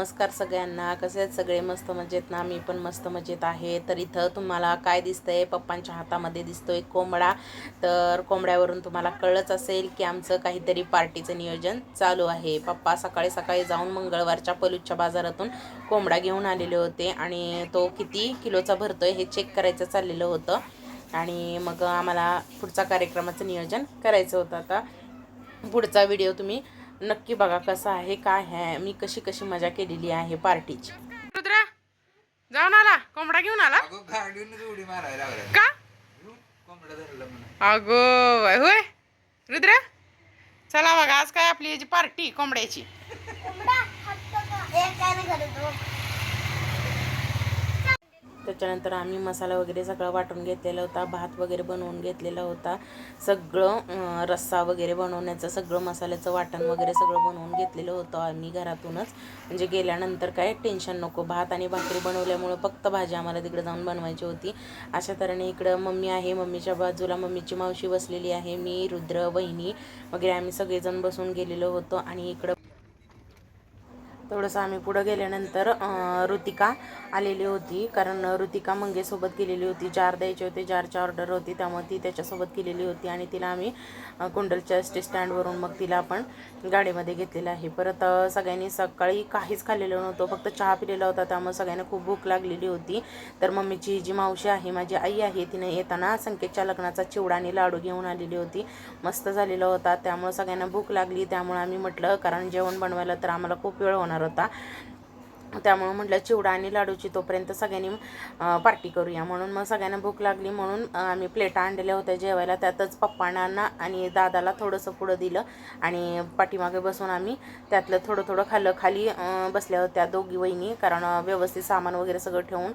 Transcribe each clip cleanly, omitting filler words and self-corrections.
नमस्कार सगळ्यांना. कसे आहेत सगळे? मस्त मजेत ना? मी पण मस्त मजेत आहे. तर इथं तुम्हाला काय दिसतंय? पप्पांच्या हातामध्ये दिसतोय कोंबडा. तर कोंबड्यावरून तुम्हाला कळलंच असेल की आमचं काहीतरी पार्टीचं नियोजन चालू आहे. पप्पा सकाळी सकाळी जाऊन मंगळवारच्या पलूच्या बाजारातून कोंबडा घेऊन आलेले होते आणि तो किती किलोचा भरतोय हे चेक करायचं चाललेलं होतं. आणि मग आम्हाला पुढचा कार्यक्रमाचं नियोजन करायचं होतं. आता पुढचा व्हिडिओ तुम्ही नक्की बघा कसा आहे काय आहे, मी कशी कशी मजा केलेली आहे पार्टीची. रुद्रा जाऊन आला कोंबडा घेऊन आला का? अगो होय रुद्रा, चला बघा आज काय आपली याची पार्टी कोंबड्याची. त्याच्यानंतर आम्ही मसाला वगैरे सगळं वाटून घेतलेला होता, भात वगैरे बनवून घेतलेला होता, सगळं रस्सा वगैरे बनवण्याचं सगळं मसाल्याचं वाटण वगैरे सगळं बनवून घेतलेलं होतं आम्ही घरातूनच. म्हणजे गेल्यानंतर काय टेन्शन नको, भात आणि भाकरी बनवल्यामुळं फक्त भाजी आम्हाला तिकडे जाऊन बनवायची होती. अशा तऱ्हेने इकडं मम्मी आहे, मम्मीच्या बाजूला मम्मीची मावशी बसलेली आहे, मी रुद्र बहिणी वगैरे आम्ही सगळेजण बसून गेलेलो होतो. आणि इकडं थोडंसं आम्ही पुढं गेल्यानंतर ऋतिका आलेली होती, कारण ऋतिका मंगेसोबत गेलेली होती. जार द्यायचे होते, जारची ऑर्डर होती, त्यामुळे ती त्याच्यासोबत गेलेली होती. आणि तिला आम्ही कुंडलच्या एस टी स्टँडवरून मग तिला आपण गाडीमध्ये घेतलेलं आहे. परत सगळ्यांनी सकाळी काहीच खाल्लेलं नव्हतं, फक्त चहा पिलेला होता, त्यामुळे सगळ्यांना खूप भूक लागलेली होती. तर मम्मीची जी मावशी आहे, माझी आई आहे, तिने येताना संकेतच्या लग्नाचा चिवडा आणि लाडू घेऊन आलेली होती. मस्त झालेला होता, त्यामुळे सगळ्यांना भूक लागली. त्यामुळे आम्ही म्हटलं, कारण जेवण बनवायला तर आम्हाला खूप वेळ होणार होता, त्यामुळं म्हटलं चिवडा आणि लाडूची तोपर्यंत सगळ्यांनी पार्टी करूया. म्हणून मग सगळ्यांना भूक लागली म्हणून आम्ही प्लेटा आणलेल्या होत्या जेवायला. त्यातच पप्पांना आणि दादाला थोडंसं पुढं दिलं आणि पाठीमागे बसून आम्ही त्यातलं थोडं थोडं खाल्लं. खाली बसल्या होत्या दोघी वहिनी, कारण व्यवस्थित सामान वगैरे सगळं ठेवून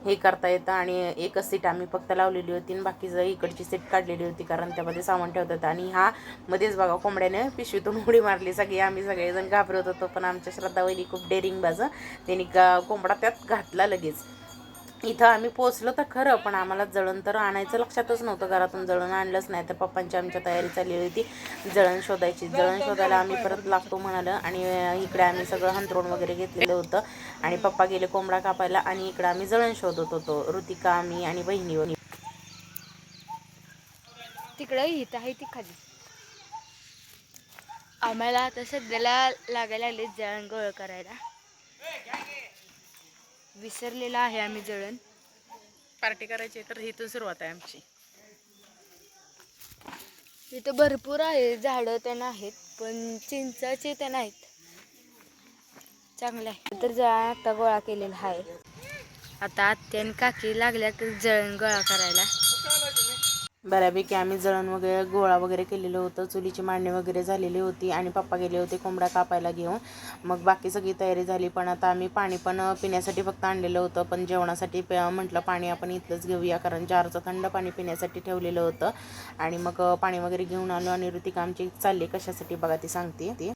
हे करता येतं. आणि एकच सीट आम्ही फक्त लावलेली होती आणि बाकीचं इकडची सीट काढलेली होती, कारण त्यामध्ये सामान ठेवतात. आणि हा मध्येच बघा कोंबड्याने पिशवीतून उडी मारली. आम्ही सगळेजण घाबरत होतो, पण आमच्या श्रद्धा वहिनी खूप डेअरिंगबाज, त्यांनी कोंबडा त्यात घातला लगेच. इथं आम्ही पोचलो तर खरं, पण आम्हाला जळण तर आणायचं लक्षातच नव्हतं, घरातून जळण आणलंच नाही. तर पप्पांची आमच्या तयारी चालली होती जळण शोधायची. जळण शोधायला आम्ही परत लागतो म्हणालं. आणि इकडे आम्ही सगळं हंतरून वगैरे घेतलेलं होतं आणि पप्पा गेले कोंबडा कापायला आणि इकडं आम्ही जळण शोधत होतो, ऋतिका, आम्ही आणि बहिणी. तिकडं इथं आहे ती खाली. आम्हाला आता सध्याला लागायला लागले जळण गोळ करायला. विसरलेला आहे आम्ही जळण. पार्टी करायची तर इथून सुरुवात आहे आमची. इथं भरपूर आहे झाडं त्यांना आहेत, पण चिंचाचे त्यांना आहेत. चांगलं आहे. तर जळण आता गोळा केलेला आहे. आता आत्यान काकी लागल्या तर जळण गोळा करायला. बऱ्यापैकी आम्ही जळण वगैरे गोळा वगैरे केलेलं होतं, चुलीची मांडणी वगैरे झालेली होती आणि पप्पा गेले होते कोंबडा कापायला घेऊन. मग बाकी सगळी तयारी झाली. पण आता आम्ही पाणी पण पिण्यासाठी फक्त आणलेलं होतं, पण जेवणासाठी म्हटलं पाणी आपण इथलंच घेऊया, कारण जारचं थंड पाणी पिण्यासाठी ठेवलेलं होतं. आणि मग पाणी वगैरे घेऊन आलो आणि ऋतिका आमची चालली कशासाठी बघा ती सांगते. ती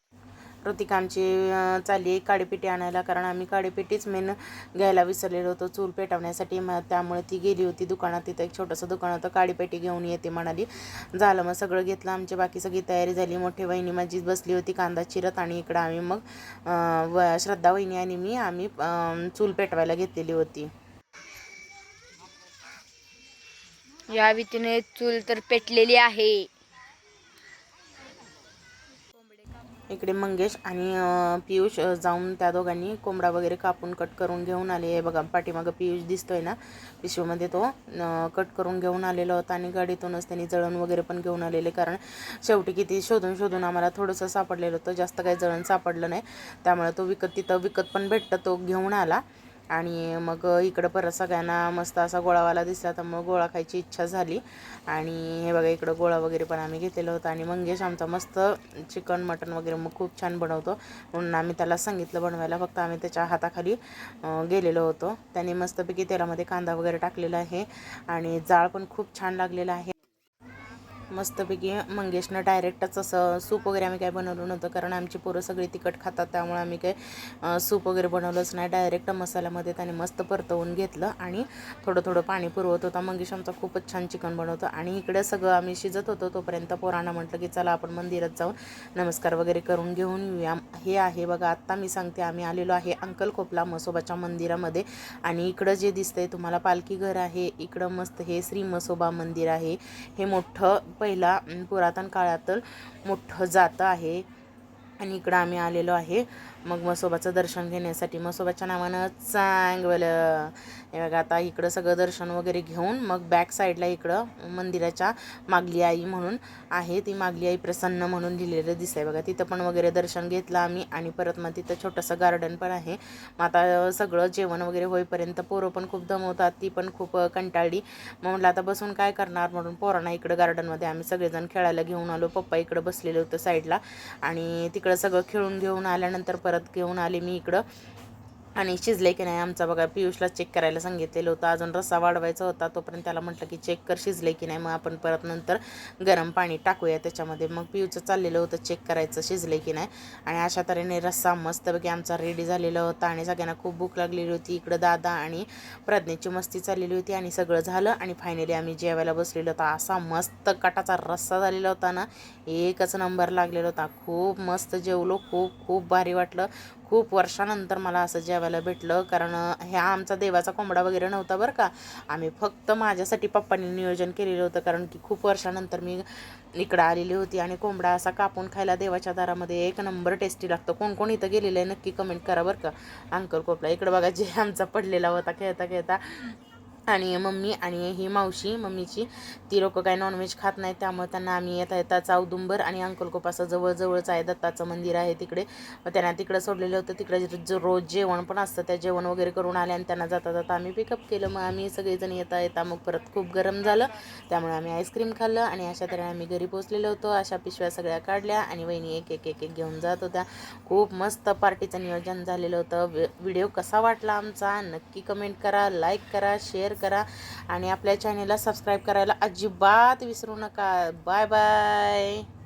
ऋतिका आमची चालली काडीपेटी आणायला, कारण आम्ही काडीपेटीच मेन घ्यायला विसरलेलो होतो चूल पेटवण्यासाठी. त्यामुळे ती गेली होती दुकानात. तिथं एक छोटंसं दुकान होतं, काडीपेटी घेऊन येते म्हणाली. झालं, मग सगळं घेतलं. आमची बाकी सगळी तयारी झाली. मोठी वहिनी माझी बसली होती कांदा चिरत आणि इकडं आम्ही मग श्रद्धा वहिनी आणि आम्ही चूल पेटवायला घेतलेली होती. या भीतीने चूल तर पेटलेली आहे. इकडे मंगेश आणि पियुष जाऊन त्या दोघांनी कोंबडा वगैरे कापून कट करून घेऊन आले. हे बघा पाठीमागं पियुष दिसतोय ना, पिशवीमध्ये तो कट करून घेऊन आलेला होता. आणि गाडीतूनच त्यांनी जळण वगैरे पण घेऊन आलेले, कारण शेवटी किती शोधून शोधून आम्हाला थोडंसं सापडलेलं होतं, जास्त काही जळण सापडलं नाही. त्यामुळे तो तिथं विकत पण भेटतं, तो घेऊन आला. आणि मग इकडं परत सगळ्यांना मस्त असा गोळावाला दिसला, तर मग गोळा खायची इच्छा झाली. आणि हे बघा इकडं गोळा वगैरे पण आम्ही घेतलेलं होतं. आणि मंगेश आमचा मस्त चिकन मटन वगैरे मग खूप छान बनवतो, म्हणून आम्ही त्याला सांगितलं बनवायला, फक्त आम्ही त्याच्या हाताखाली गेलेलो होतो. त्याने मस्तपैकी तेलामध्ये कांदा वगैरे टाकलेला आहे आणि जाळ पण खूप छान लागलेला आहे. मस्तपैकी मंगेशनं डायरेक्टच असं सूप वगैरे आम्ही काय बनवलं नव्हतं, कारण आमची पोरं सगळी तिखट खातात, त्यामुळे आम्ही काय सूप वगैरे बनवलंच नाही. डायरेक्ट मसाल्यामध्ये त्याने मस्त परतवून घेतलं आणि थोडं थोडं पाणी पुरवत होता. मंगेश आमचा खूपच छान चिकन बनवतो. आणि इकडे सगळं आम्ही शिजत होतो तोपर्यंत पोरांना म्हटलं की चला आपण मंदिरात जाऊन नमस्कार वगैरे करून घेऊन येऊया. हे आहे बघा, आत्ता मी सांगते, आम्ही आलेलो आहे अंकलकोपला म्हसोबाच्या मंदिरामध्ये. आणि इकडं जे दिसतंय तुम्हाला पालखी घर आहे, इकडं मस्त हे श्री म्हसोबा मंदिर आहे. हे मोठं पहिला पुरातन काळातलं मोठं जातं आहे. आणि इकडं आम्ही आलेलो आहे मग म्हसोबाचं दर्शन घेण्यासाठी. म्हसोबाच्या नावानं चांगलं हे बघा. आता इकडं सगळं दर्शन वगैरे घेऊन मग बॅक साईडला इकडं मंदिराच्या मागली आई म्हणून आहे, ती मागली आई प्रसन्न म्हणून लिहिलेलं दिसतंय बघा. तिथं पण वगैरे दर्शन घेतलं आम्ही. आणि परत मग तिथं छोटंसं गार्डन पण आहे. मग आता सगळं जेवण वगैरे होईपर्यंत पोरं पण खूप दमवतात, ती पण खूप कंटाळली. मग म्हटलं आता बसून काय करणार, म्हणून पोरांना इकडं गार्डनमध्ये आम्ही सगळेजण खेळायला घेऊन आलो. पप्पा इकडं बसलेलं होतं साईडला. आणि तिकडं सगळं खेळून घेऊन आल्यानंतर परत घेऊन आले मी इकडं. आणि शिजले की नाही आमचा बघा, पियुषला चेक करायला सांगितलेलं होतं, अजून रस्सा वाढवायचा होता. तोपर्यंत त्याला म्हटलं की चेक कर शिजले की नाही, मग आपण परत नंतर गरम पाणी टाकूया त्याच्यामध्ये. मग पियूचं चाललेलं होतं चेक करायचं शिजले की नाही. आणि अशा तऱ्हेने रस्सा मस्तपैकी आमचा रेडी झालेला होता. आणि सगळ्यांना खूप भूक लागलेली होती. इकडं दादा आणि प्रज्ञेची मस्ती चाललेली होती. आणि सगळं झालं आणि फायनली आम्ही जेवायला बसलेलो होता. असा मस्त कटाचा रस्सा झालेला होता ना, एकच नंबर लागलेला होता. खूप मस्त जेवलो, खूप खूप भारी वाटलं. खूप वर्षानंतर मला असं जेवायला भेटलं, कारण ह्या आमचा देवाचा कोंबडा वगैरे नव्हता बरं का. आम्ही फक्त माझ्यासाठी पप्पांनी नियोजन केलेलं होतं, कारण की खूप वर्षानंतर मी इकडं आलेली होती. आणि कोंबडा असा कापून खायला देवाच्या दारामध्ये एक नंबर टेस्टी लागतं. कोण कोण इथं गेलेलं आहे नक्की कमेंट करा बरं का. अंकलकोपला इकडं बघा जे आमचा पडलेला होता खेळता खेळता. आणि मम्मी आणि ही मावशी मम्मीची, ती लोकं काय नॉनव्हेज खात नाहीत, त्यामुळे त्यांना आम्ही येता येता औदुंबर आणि अंकलकोप असं जवळजवळच आहे, दत्ताचं मंदिर आहे तिकडे. मग त्यांना तिकडं सोडलेलं होतं. तिकडे रोज जेवण पण असतं, त्या जेवण वगैरे करून आले आणि त्यांना जाता जाता आम्ही पिकअप केलं. मग आम्ही सगळेजण येता येता मग परत खूप गरम झालं, त्यामुळे आम्ही आईस्क्रीम खाल्लं. आणि अशा तऱ्हेने आम्ही घरी पोचलेलो होतो. अशा पिशव्या सगळ्या काढल्या आणि वहिनी एक एक एक एक घेऊन जात होत्या. खूप मस्त पार्टीचं नियोजन झालेलं होतं. व्हिडिओ कसा वाटला आमचा नक्की कमेंट करा, लाईक करा, शेअर करा. आणि आपल्या चॅनेलला सबस्क्राईब करायला अजिबात विसरू नका. Bye bye.